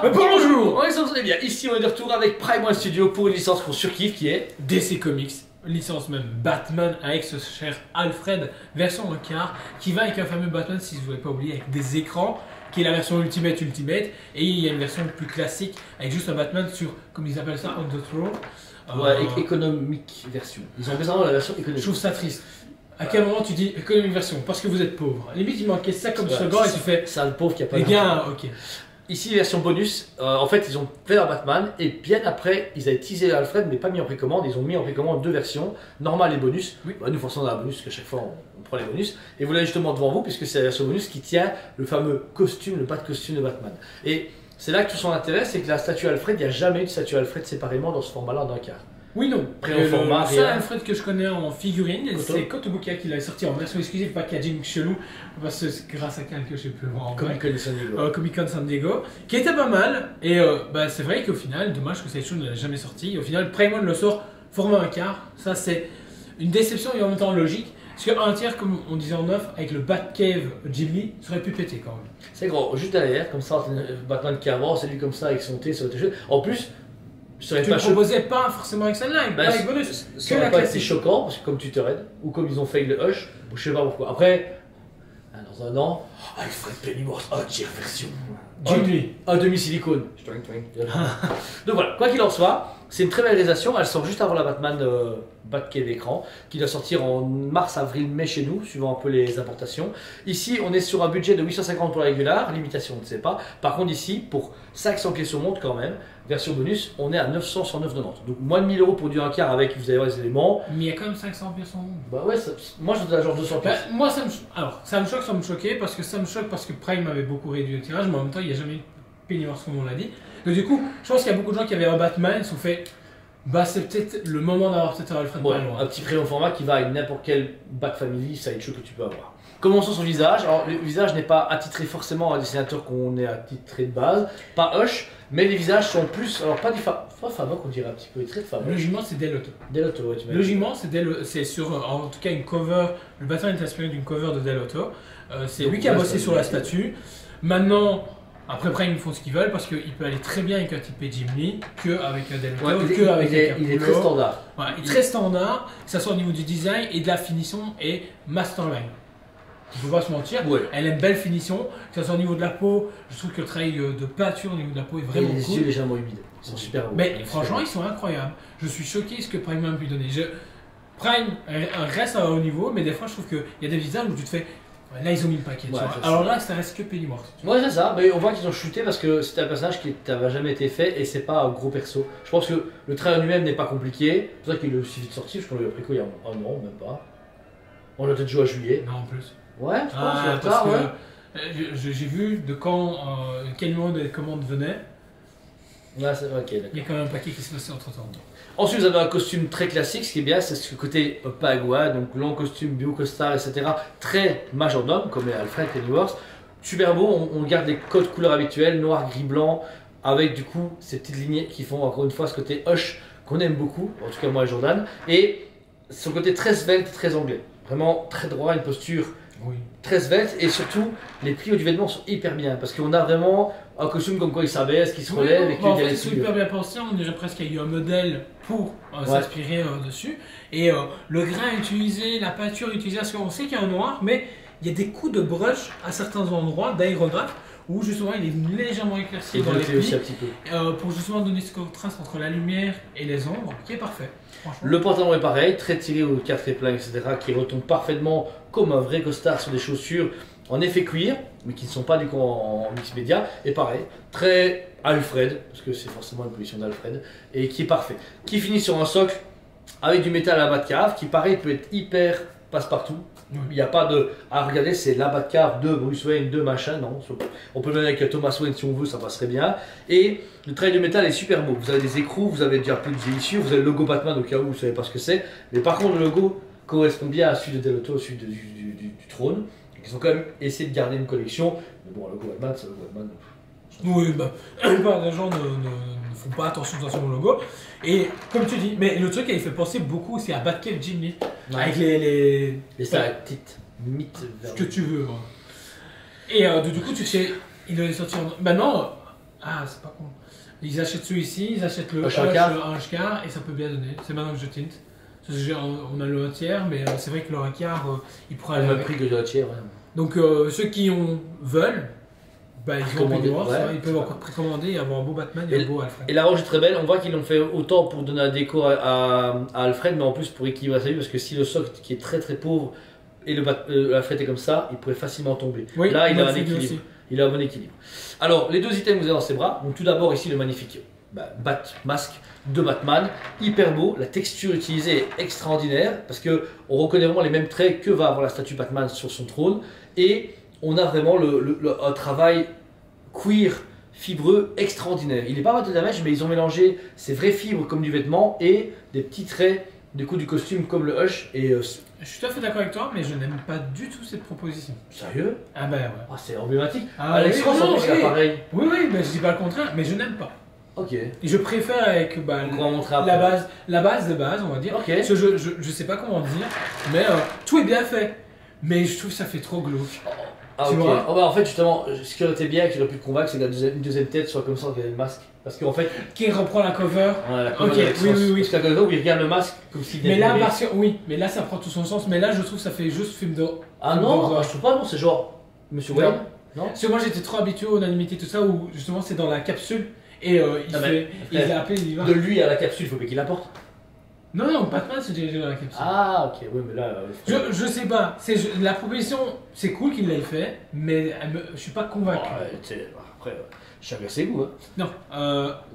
Bonjour. On est sur bien. Ici on est de retour avec Prime One Studio pour une licence qu'on surkiffe qui est DC Comics, licence même Batman avec ce cher Alfred, version en quart, qui va avec un fameux Batman, si vous ne l'avez pas oublié, avec des écrans, qui est la version Ultimate, et il y a une version plus classique avec juste un Batman sur, comme ils appellent ça, on the throne. ouais, économique version. Ils ont besoin de la version Je économique. trouve ça triste. À quel moment tu dis économique version? Parce que vous êtes pauvre. Limite, il manquait ça comme slogan et tu fais. C'est un pauvre qui a pas Les d'argent. gars, ok. Ici, version bonus, en fait, ils ont fait leur Batman et bien après, ils avaient teasé Alfred mais pas mis en précommande. Ils ont mis en précommande deux versions, normale et bonus. Oui. Bah, nous, forcément, dans la bonus, parce qu'à chaque fois, on prend les bonus. Et vous l'avez justement devant vous, puisque c'est la version bonus qui tient le fameux costume, le costume de Batman. Et c'est là que tout son intérêt, c'est que la statue Alfred, il n'y a jamais eu de statue Alfred séparément dans ce format-là en un quart. Oui, non. Prêt au format, Le seul rien. Alfred que je connais en figurine, Koto. c'est Kotobukiya qui l'a sorti en version exclusive, packaging chelou, parce que c'est grâce à quelqu'un que j'ai pu le voir en vrai. Comic Con San Diego. Comic Con San Diego, qui était pas mal. Et bah, c'est vrai qu'au final, dommage que cette chose ne l'a jamais sorti. Au final, Prime One le sort format un quart. Ça, c'est une déception et en même temps logique. Parce qu'un tiers, comme on disait en neuf, avec le Batcave Jim Lee, ça aurait pu péter quand même. C'est gros, juste derrière, comme ça, Batman qui avance, c'est lui comme ça avec son thé sur le t-shirt. En plus, je serais Tu pas le choqué. proposais pas forcément avec celle-là, Bah, pas avec bonus. Ça Que aurait la pas été classique. choquant, parce que comme Tutor Red, ou comme ils ont fait le Hush, ou je sais pas pourquoi. Après, dans un an, Alfred Pennyworth, version. Jim Lee. Un demi-silicone. Donc voilà, quoi qu'il en soit, c'est une très belle réalisation. Elle sort juste avant la Batman Batcave écran, qui doit sortir en mars, avril, mai chez nous, suivant un peu les importations. Ici, on est sur un budget de 850 pour la régulière, limitation, on ne sait pas. Par contre, ici, pour 500 clés sur montre quand même, version bonus, on est à 900 sur 990. Donc moins de 1000 € pour du 1 quart avec, vous allez voir les éléments. Mais il y a quand même 500 pièces en monde. Bah ouais, moi je donne genre 200 Bah, pièces. moi, alors, ça me choque sans me choquer, parce que ça me choque parce que Prime avait beaucoup réduit le tirage, mais en même temps, il n'y a jamais eu de Pennyworth comme on l'a dit. Donc du coup, je pense qu'il y a beaucoup de gens qui avaient un Batman, ils se sont fait, bah c'est peut-être le moment d'avoir peut-être un Alfred Ouais, pas loin. un petit crayon format qui va avec n'importe quel Bat Family sideshow que tu peux avoir. Commençons son visage. Alors, le visage n'est pas attitré forcément à un dessinateur qu'on est attitré de base, pas Hush, mais les visages sont plus, alors pas fameux qu'on dirait un petit peu, très fameux. Logiquement, c'est Delotto. Delotto, ouais, tu m'as dit. Logiquement, c'est sur, en tout cas, une cover, le Batman est inspiré d'une cover de Delotto. C'est Donc, lui qui a ouais, bossé ça sur veut la dire. statue. Maintenant, après Prime, ils font ce qu'ils veulent, parce qu'il peut aller très bien avec un type Jim Lee, qu'avec un Delotto, Ouais, qu'avec il est très standard. Voilà, il est très standard, que ce soit au niveau du design et de la finition et masterline. Il ne faut pas se mentir, Ouais. elle a une belle finition, que ce soit au niveau de la peau, je trouve que le travail de peinture au niveau de la peau est Et vraiment les cool. yeux légèrement humides. Ils sont super beaux. Mais franchement, ils sont incroyables. Je suis choqué ce que Prime a pu donner. Prime reste à un haut niveau, mais des fois je trouve qu'il y a des visages où tu te fais, ouais, là ils ont mis le paquet. tu Ouais, vois. ça, Alors là, ça reste que Pennyworth. Ouais, c'est ça, mais on voit qu'ils ont chuté parce que c'était un personnage qui n'avait jamais été fait et c'est pas un gros perso. Je pense que le trait en lui-même n'est pas compliqué, c'est pour ça qu'il est aussi vite sorti, je crois qu'on l'a pris quoi il y a un an, même pas. On l'a peut-être joué à juillet. Non, en plus. Ouais, je pense, il y a parce tard, que ouais. j'ai vu de quand, quel numéro de commande venait. Ouais, c'est vrai, ok, d'accord. Il y a quand même un paquet qui s'est passé entre temps. Ensuite, vous avez un costume très classique, ce qui est bien, c'est ce côté Pagua, donc long costume, bio-costard, etc. Très majordome, comme est Alfred Pennyworth. Super beau, on garde les codes couleurs habituels, noir, gris, blanc, avec du coup ces petites lignées qui font encore une fois ce côté Hush qu'on aime beaucoup, en tout cas moi et Jordan. Et son côté très svelte, très anglais. Vraiment très droit, une posture Oui. très svelte et surtout les plis du vêtement sont hyper bien parce qu'on a vraiment un costume comme quoi il s'abaisse, qui se relève et qui en a fait, les c'est figures. hyper bien pensé. On dirait presque qu'il y a eu un modèle pour Ouais. s'inspirer dessus. Et le grain utilisé, la peinture utilisée, parce qu'on sait qu'il y a un noir, mais il y a des coups de brush à certains endroits d'aérographe où justement il est légèrement éclairci Et dans les bleuté aussi plis un petit peu. pour justement donner ce contraste entre la lumière et les ombres, qui est parfait. Franchement. Le pantalon est pareil, très tiré aux quatre épingles, etc. qui retombe parfaitement comme un vrai costard sur des chaussures en effet cuir, mais qui ne sont pas du coup en mix média. Et pareil, très Alfred, parce que c'est forcément une position d'Alfred, et qui est parfait. Qui finit sur un socle avec du métal à la Batcave, qui pareil peut être hyper passe-partout. Il n'y a pas de. Ah, regardez, c'est la Batcave de Bruce Wayne, de machin, non. On peut le mettre avec Thomas Wayne si on veut, ça passerait bien. Et le travail de métal est super beau. Vous avez des écrous, vous avez déjà plus de issues, vous avez le logo Batman au cas où vous ne savez pas ce que c'est. Mais par contre, le logo correspond bien à celui de Delotto, celui du trône. Ils ont quand même essayé de garder une collection. Mais bon, le logo Batman, c'est le logo Batman. Oui, bah, la plupart des gens ne font pas attention au logo. Et comme tu dis, mais le truc, il fait penser beaucoup aussi à Batcave Jim Lee. Ouais. Avec les Les stalactites, mythes ce que tu veux. Ouais. Et du coup, tu sais, il est sorti en... Maintenant, Ah, c'est pas con. Ils achètent celui-ci, ils achètent le Hush 1/4. H1 et ça peut bien donner. C'est maintenant que je tinte. On a le 1 tiers, mais c'est vrai que le 1 quart, il pourra Le aller même avec. prix que le tiers, ouais. Donc ceux qui veulent, bah, ils ont Commander, noir, ouais, ils peuvent encore précommander et avoir un beau Batman et un beau Alfred. Et la roche est très belle, on voit qu'ils l'ont fait autant pour donner un décor à Alfred, mais en plus pour équilibrer sa vie, parce que si le socle qui est très très pauvre et l'Alfred est comme ça, il pourrait facilement tomber. Oui, Là, il moi, a un c'est équilibre. aussi. Il a un bon équilibre. Alors, les deux items que vous avez dans ses bras, donc tout d'abord ici le magnifique masque de Batman, hyper beau, la texture utilisée est extraordinaire, parce que on reconnaît vraiment les mêmes traits que va avoir la statue Batman sur son trône, et on a vraiment un travail cuir fibreux extraordinaire. Il n'est pas de damage, mais ils ont mélangé ces vraies fibres comme du vêtement et des petits traits du coup du costume comme le Hush. Et Je suis tout à fait d'accord avec toi, mais je n'aime pas du tout cette proposition. sérieux, Ah bah ouais. ah, c'est emblématique. Ah, Alex oui, Ross en non, plus c'est oui. pareil. Oui, oui, mais je dis pas le contraire, mais je n'aime pas. Ok. Et je préfère avec bah, Donc on va montrer après. la base de base, on va dire. Ok. Parce que je sais pas comment dire, mais tout est bien fait. Mais je trouve que ça fait trop glauque. Ah Tu ok. vois Oh, bah, en fait justement, ce qui aurait été bien, qui aurait pu te convaincre, c'est que une deuxième tête soit comme ça, qu'il y ait le masque. Parce qu'en fait, Qui reprend la cover. ouais, la Ok, d'Alex oui, Ross. oui, oui. Parce qu'à côté, où il regarde le masque comme s'il Mais était là, bébé. parce que, oui, mais là ça prend tout son sens. Mais là, je trouve que ça fait juste film de. Ah film non, d'horreur. je trouve pas, non, c'est genre Monsieur Non. Wayne. Non. Parce que moi j'étais trop habitué aux unanimités, tout ça, où justement c'est dans la capsule et il Ah, fait. mais, Il a appelé, il y va. De lui à la capsule, il faut bien qu'il l'apporte. Non, non, Batman se dirige dans la capsule. Ah ok, oui, mais là. Je sais pas, la proposition, c'est cool qu'il l'ait fait, mais je suis pas convaincu. Après, chacun ses goûts. Hein. Non,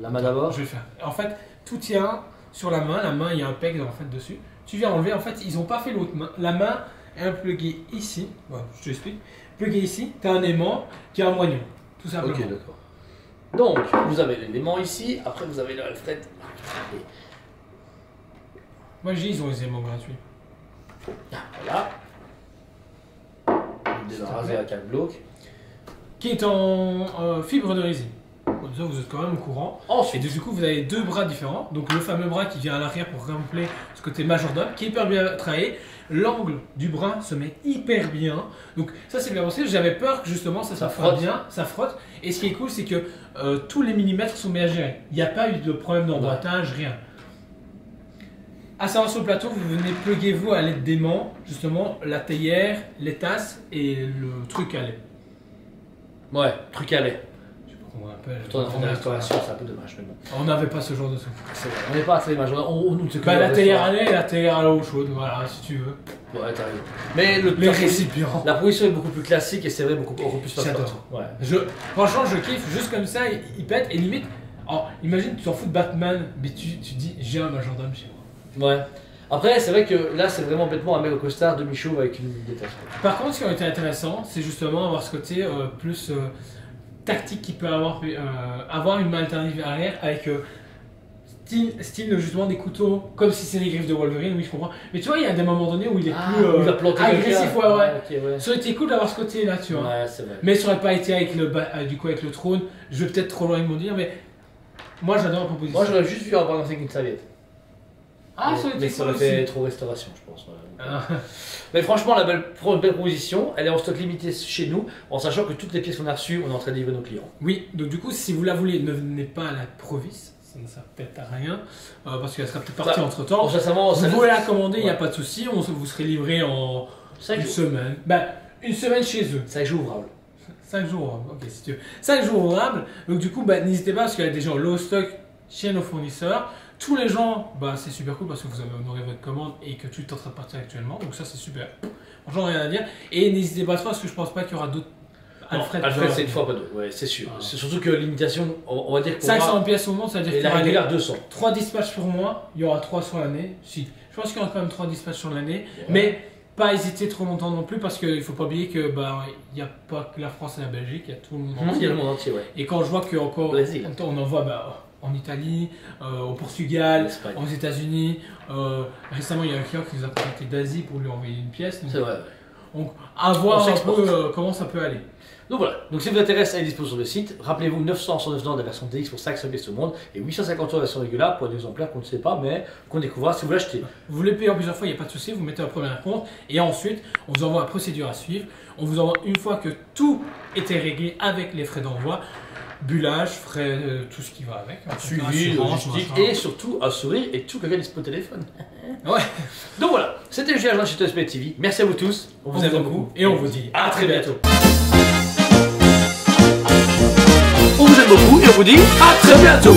La main d'abord. je vais le faire. En fait, tout tient sur la main, il y a un peg en fait dessus. Tu viens enlever, en fait, ils ont pas fait l'autre main. La main est pluguée ici, voilà, je t'explique. Pluguée ici, tu as un aimant qui a un moignon, tout simplement. Ok, d'accord. Donc, vous avez l'élément ici, après vous avez le Alfred. Moi je dis, ils ont les aimants gratuits. Voilà. Débarrasser à 4 blocs. Qui est en fibre de résine. Comme ça, vous êtes quand même au courant. Et Ensuite, du coup, vous avez deux bras différents. Donc, le fameux bras qui vient à l'arrière pour remplir ce côté majordome, qui est hyper bien travaillé. L'angle du bras se met hyper bien. Donc, ça, c'est bien pensé. J'avais peur que justement ça Ça frotte frotte. bien, ça frotte. Et ce qui est cool, c'est que tous les millimètres sont bien gérés. Il n'y a pas eu de problème d'emboîtage, rien. À savoir sur le plateau, vous venez pluguer-vous à l'aide d'aimants, justement, la théière, les tasses et le truc à lait. ouais, truc à lait. Je sais pas comment on appelle. Toi, on a la restauration, c'est un peu dommage, mais bon. On n'avait pas ce genre de truc. C'est vrai, on n'est pas assez majeur. On nous Bah, la théière à lait et la théière à l'eau chaude, voilà, si tu veux. Ouais, t'as raison. Mais Les récipients. la position est beaucoup plus classique et c'est vrai, beaucoup plus facile. J'adore. Ouais. Franchement, je kiffe, juste comme ça, il pète et limite. Oh, imagine, tu t'en fous de Batman, mais tu dis, j'ai un majordome chez moi. Ouais. Après, c'est vrai que là, c'est vraiment bêtement un mec au costard demi-chauve avec une détache. Par contre, ce qui aurait été intéressant, c'est justement avoir ce côté plus tactique qui peut avoir une main alternative arrière avec style justement des couteaux, comme si c'est les griffes de Wolverine, oui, je comprends. Mais tu vois, il y a des moments donnés où il est plus il va planter agressif, quelqu'un. ouais. Ok, ouais. Ça aurait été cool d'avoir ce côté-là, tu vois. Ouais, c'est vrai. Mais ça aurait pas été avec du coup avec le trône. Je vais peut-être trop loin de mon dire, mais moi j'adore la proposition. Moi, j'aurais juste vu avoir lancé une serviette. Ah, ça aurait Mais été ça cool aurait fait aussi. trop restauration, je pense. Voilà. Ah. Mais franchement, la belle proposition, elle est en stock limité chez nous, en sachant que toutes les pièces qu'on a reçues, on est en train de livrer nos clients. Oui, donc du coup, si vous la voulez, ne venez pas à la Provis, ça ne sert peut-être à rien, parce qu'elle sera peut-être partie Bah, entre temps. Sincèrement, Vous pouvez la commander, il n'y a Ouais. pas de souci, vous serez livré en 5 une jours. semaine. Ben, une semaine chez eux. 5 jours ouvrables. 5 jours, ok, si tu veux. 5 jours ouvrables, donc du coup, bah, n'hésitez pas, parce qu'il y a des gens low stock chez nos fournisseurs. Tous les gens, bah, c'est super cool parce que vous avez honoré votre commande et que tu es en train de partir actuellement, donc ça c'est super. Franchement, rien à dire. Et n'hésitez pas trop parce que je pense pas qu'il y aura d'autres. Alfred, c'est une fois pas deux, ouais, c'est sûr. Ah. C'est surtout que l'imitation, on va dire pour 500 moi, pièces au monde, ça veut dire et qu'il y la aura régulière 200. 3 dispatchs pour moi, il y aura 3 sur l'année. Si, je pense qu'il y aura quand même 3 dispatchs sur l'année, mais pas hésiter trop longtemps non plus parce qu'il ne faut pas oublier que bah il n'y a pas que la France et la Belgique, il y a tout le monde Il y entier. a le monde entier, ouais. Et quand je vois qu'encore Brésil. on envoie bah, en Italie, au Portugal, L'Espagne. aux États-Unis, récemment il y a un client qui nous a contacté d'Asie pour lui envoyer une pièce. Donc, C'est vrai. donc à voir On un s'exporte. peu comment ça peut aller. Donc voilà, donc si vous intéresse, elle est disponible sur le site. Rappelez-vous, 969 $ de la version DX pour 500 pièces au monde et 850 € de la version régulière pour un exemplaire qu'on ne sait pas, mais qu'on découvrira si vous l'achetez. Vous voulez payer en plusieurs fois, il n'y a pas de souci, vous mettez un premier compte et ensuite on vous envoie la procédure à suivre. On vous envoie une fois que tout était réglé avec les frais d'envoi. bullage, frais, tout ce qui va avec. Suivi, Assurance, logistique machin. et surtout un sourire et tout quelqu'un dispo au téléphone. Ouais, Donc voilà, c'était Julien Jean chez TSP TV. Merci à vous tous. on vous aime beaucoup et on vous dit à très bientôt. On vous aime beaucoup et on vous dit à très bientôt.